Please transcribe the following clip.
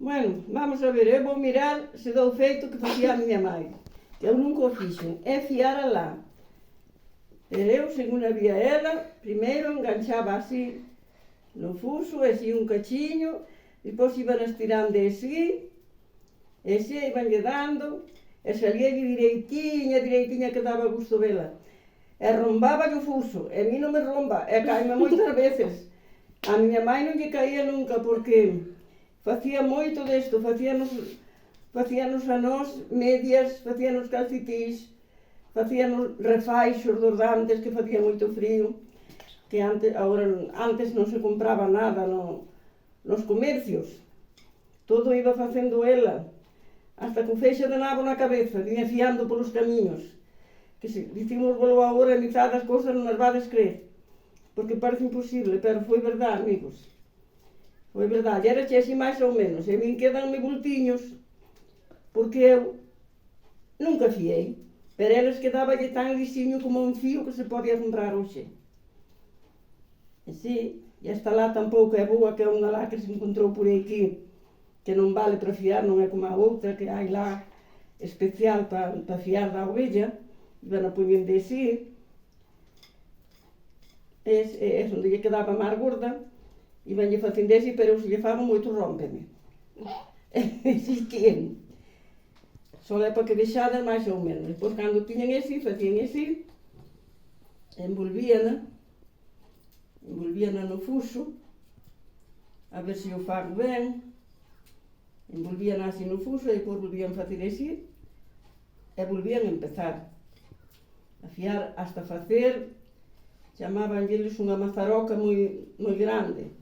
Bueno, vamos a ver, eu vou mirar se dou feito que facía a miña mãe. Eu nunca o fixen, é fiar alá. E eu, según había ela, primeiro enganchaba así no fuso, e así un cachiño, depois iban estirando así, e así iban lle dando, e salía direitinha que daba gusto vela. E rombaba o fuso, e a mí non me romba, e caime moitas veces. A miña mãe non lle caía nunca, porque facía moito desto, facíanos a nós medias, facíanos calcetís, facíanos refaixos dos dantes, que facía moito frío, que antes non se compraba nada nos comercios. Todo iba facendo ela, hasta con feixa de nabo na cabeza, viña fiando polos camiños. Que se dicimos volo agora, a mitad das cousas non as vades creer, porque parece imposible, pero foi verdade, amigos. Foi verdade, era así máis ou menos, e a min quedanme bultiños, porque eu nunca fiei, pero eles quedaballe tan lisiño como un fío que se podía comprar hoxe. E si, e esta lá tampouco é boa, que é unha lá que se encontrou por aquí, que non vale para fiar, non é como a outra, que hai lá especial para fiar da ovella, e van a poñendo así, é onde lle quedaba máis gorda, e vanlle facendo así, pero se lle faban moito rómpeme. Existían. Só é para que deixadas máis ou menos. Depois, cando tiñan así, facían así, envolvíana no fuso, a ver se o fago ben, envolvíana así no fuso, e depois volvían facer así, e volvían a empezar a fiar hasta facer, chamaban eles unha mazaroca moi grande,